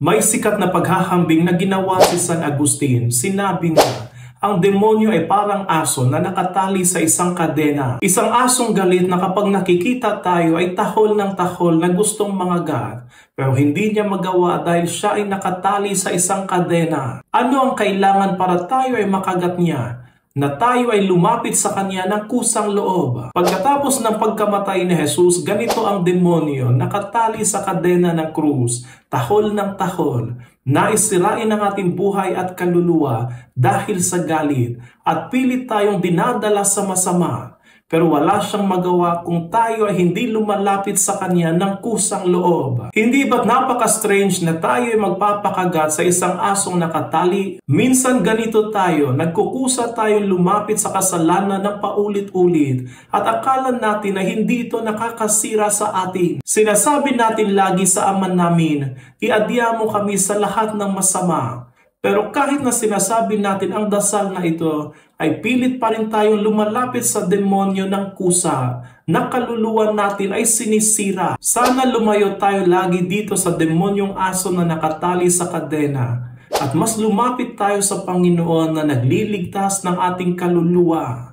May sikat na paghahambing na ginawa si San Agustin. Sinabi niya, ang demonyo ay parang aso na nakatali sa isang kadena. Isang asong galit na kapag nakikita tayo ay tahol ng tahol na gustong mangagat. Pero hindi niya magawa dahil siya ay nakatali sa isang kadena. Ano ang kailangan para tayo ay makagat niya? Na tayo ay lumapit sa kanya ng kusang loob. Pagkatapos ng pagkamatay ni Jesus, ganito ang demonyo, nakatali sa kadena ng krus, tahol ng tahol. Naisirain ang ating buhay at kaluluwa dahil sa galit at pilit tayong dinadala sa masama. Pero wala siyang magawa kung tayo ay hindi lumalapit sa kanya ng kusang loob. Hindi ba't napaka-strange na tayo ay magpapakagat sa isang asong nakatali? Minsan ganito tayo, nagkukusa tayong lumapit sa kasalanan ng paulit-ulit at akala natin na hindi ito nakakasira sa atin. Sinasabi natin lagi sa Ama namin, iadya mo kami sa lahat ng masama. Pero kahit na sinasabi natin ang dasal na ito, ay pilit pa rin tayong lumalapit sa demonyo ng kusa na kaluluwa natin ay sinisira. Sana lumayo tayo lagi dito sa demonyong aso na nakatali sa kadena at mas lumapit tayo sa Panginoon na nagliligtas ng ating kaluluwa.